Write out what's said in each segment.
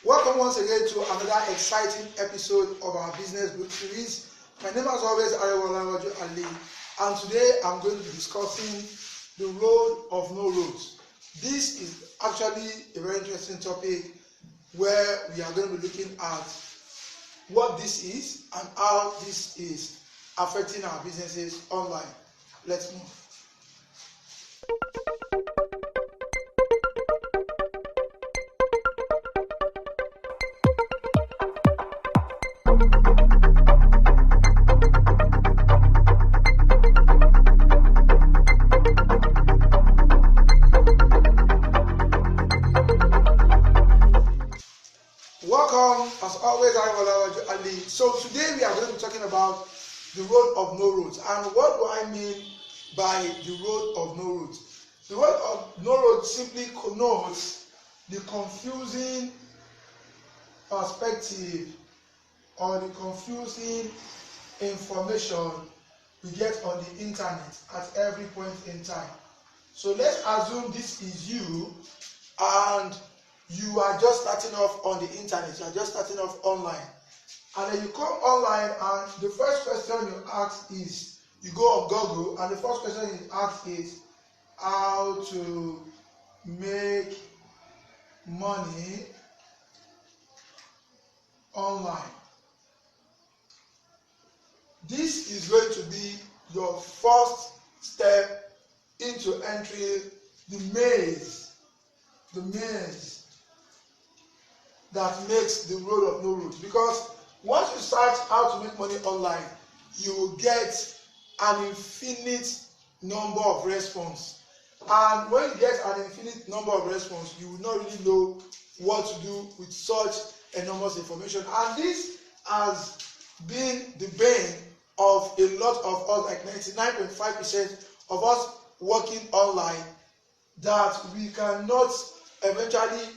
Welcome once again to another exciting episode of our business book series. My name as always is Arewa Lanre, and today I'm going to be discussing the road of no roads. This is actually a very interesting topic where we are going to be looking at what this is and how this is affecting our businesses online. Let's move. Welcome, as always, So today we are going to be talking about the road of no roads. And what do I mean by the road of no roads? The road of no roads simply connotes the confusing perspective or the confusing information we get on the internet at every point in time. So let's assume this is you and you are just starting off on the internet, you are just starting off online. And then you come online and the first question you ask is, you go on Google and the first question you ask is how to make money online. This is going to be your first step into entering the maze that makes the road of no roads. Because once you search how to make money online, you will get an infinite number of response. And when you get an infinite number of response, you will not really know what to do with such enormous information. And this has been the bane of a lot of us, like 99.5% of us working online, that we cannot eventually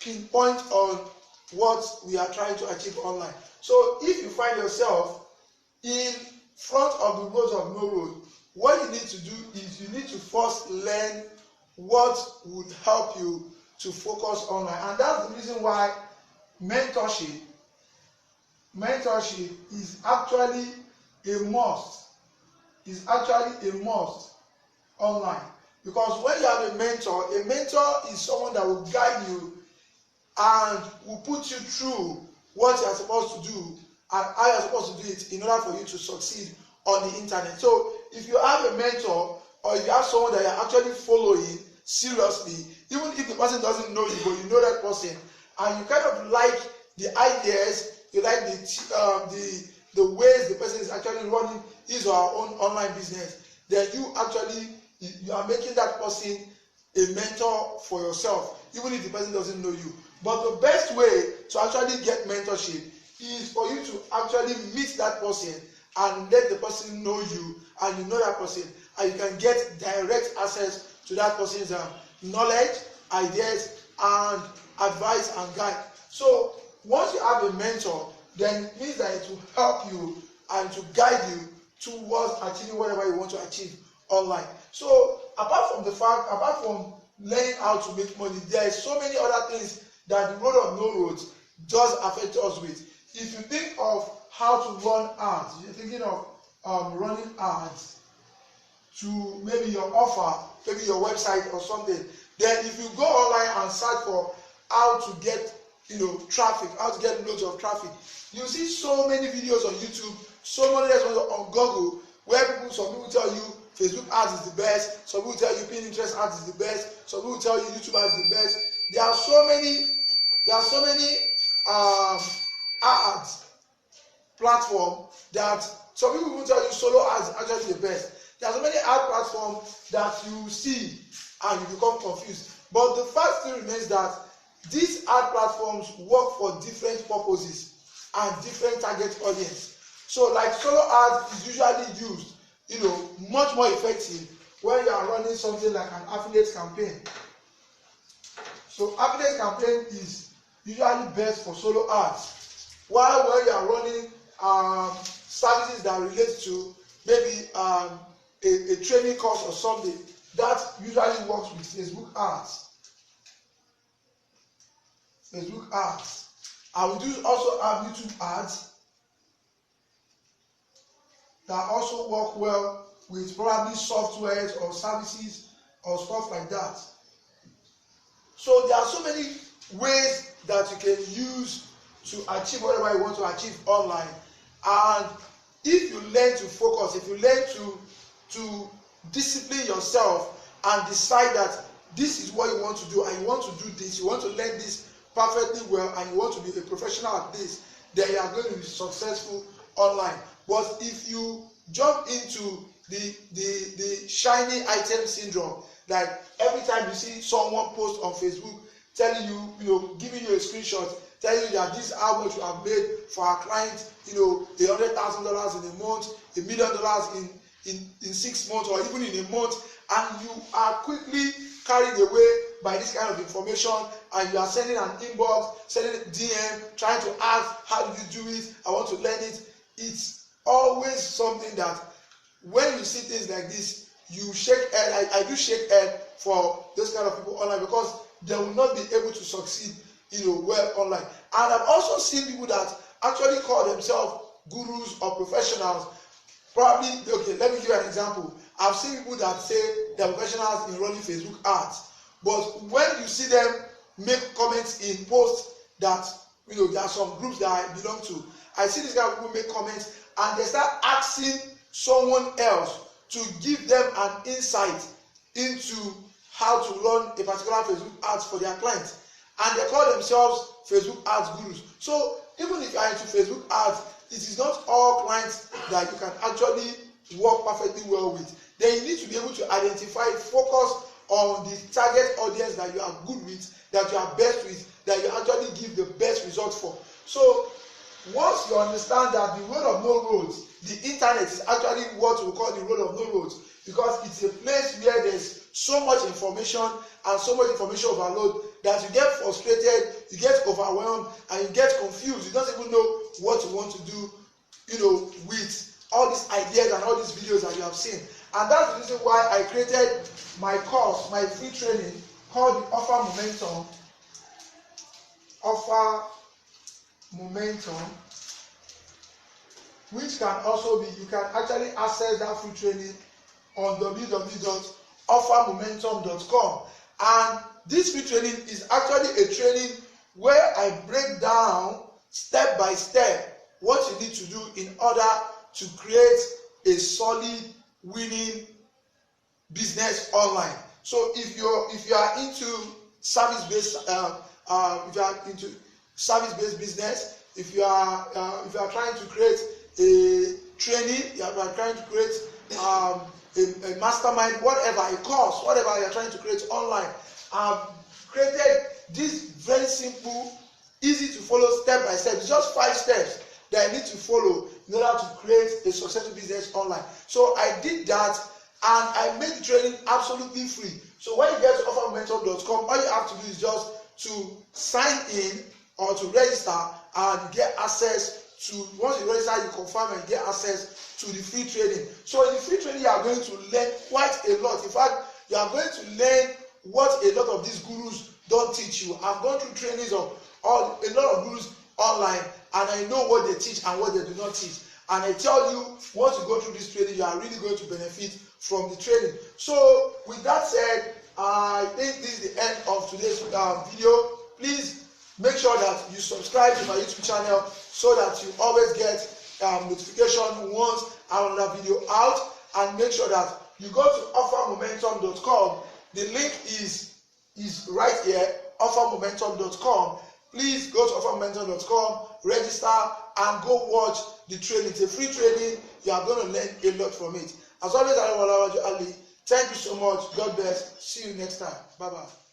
pinpoint on what we are trying to achieve online. So if you find yourself in front of the roads of no road, what you need to do is you need to first learn what would help you to focus online. And that's the reason why mentorship is actually a must. Is actually a must online. Because when you have a mentor is someone that will guide you and will put you through what you are supposed to do and how you are supposed to do it in order for you to succeed on the internet. So if you have a mentor or if you have someone that you are actually following seriously, even if the person doesn't know you, but you know that person, and you kind of like the ideas, you like the ways the person is actually running his or her own online business, then you are making that person a mentor for yourself, even if the person doesn't know you. But the best way to actually get mentorship is for you to actually meet that person and let the person know you and you know that person, and you can get direct access to that person's knowledge, ideas, and advice and guide. So once you have a mentor, then it means that it will help you and to guide you towards achieving whatever you want to achieve online. So apart from learning how to make money, there are so many other things that the road of no roads does affect us with. If you think of how to run ads, you're thinking of running ads to maybe your offer, maybe your website or something, then if you go online and search for how to get traffic, how to get loads of traffic, you see so many videos on YouTube, so many on Google, where some people tell you Facebook ads is the best, some people tell you Pinterest ads is the best, some people tell you YouTube ads is the best. There are so many ads platform that some people will tell you solo ads is actually the best. There are so many ad platforms that you see and you become confused. But the fact still remains that these ad platforms work for different purposes and different target audience. So like solo ads is usually used much more effective when you are running something like an affiliate campaign. So affiliate campaign is usually best for solo ads. While when you are running services that relate to maybe a training course or something, that usually works with Facebook ads. Facebook ads. And we do also have YouTube ads that also work well with probably softwares or services or stuff like that. So there are so many ways that you can use to achieve whatever you want to achieve online. And if you learn to focus, if you learn to discipline yourself and decide that this is what you want to do and you want to do this, you want to learn this perfectly well and you want to be a professional at this, then you are going to be successful online. But if you jump into the shiny item syndrome, like every time you see someone post on Facebook telling you, giving you a screenshot, telling you that this is how much you have made for our client, $100,000 in a month, $1 million in 6 months or even in a month, and you are quickly carried away by this kind of information, and you are sending an inbox, sending a DM, trying to ask, how did you do it? I want to learn it. It's always something that when you see things like this, you shake head. I do shake head for those kind of people online, because they will not be able to succeed well online. And I've also seen people that actually call themselves gurus or professionals. Probably, okay, let me give you an example. I've seen people that say they're professionals in running Facebook ads, but when you see them make comments in posts that there are some groups that I belong to, I see these guys who make comments and they start asking someone else to give them an insight into how to run a particular Facebook ads for their clients, and they call themselves Facebook ads gurus. So even if you are into Facebook ads, it is not all clients that you can actually work perfectly well with. Then you need to be able to identify, focus on the target audience that you are good with, that you are best with, that you actually give the best results for. So once you understand that the road of no roads, the internet is actually what we call the road of no roads, because it's a place where there's so much information and so much information overload that you get frustrated, you get overwhelmed, and you get confused. You don't even know what you want to do, with all these ideas and all these videos that you have seen. And that's the reason why I created my course, my free training called the Offer Momentum, which can also be, you can actually access that free training on www.offermomentum.com. And this free training is actually a training where I break down step by step what you need to do in order to create a solid winning business online. So if you are into service-based business, if you are trying to create a training, you are trying to create a mastermind, whatever, a course, whatever you are trying to create online, I've created this very simple, easy to follow step by step. It's just 5 steps that I need to follow in order to create a successful business online. So I did that, and I made the training absolutely free. So when you get to offermomentum.com, all you have to do is just to sign in or to register, and get access to, once you register, you confirm and get access to the free training. So in the free training, you are going to learn quite a lot. In fact, you are going to learn what a lot of these gurus don't teach you. I've gone through trainings of a lot of gurus online, and I know what they teach and what they do not teach. And I tell you, once you go through this training, you are really going to benefit from the training. So with that said, I think this is the end of today's video. Please make sure that you subscribe to my YouTube channel so that you always get notification once I have another video out. And make sure that you go to offermomentum.com. The link is right here, offermomentum.com. Please go to offermomentum.com, register, and go watch the training. It's a free training. You are going to learn a lot from it. As always, Arewa Lanre, thank you so much. God bless. See you next time. Bye-bye.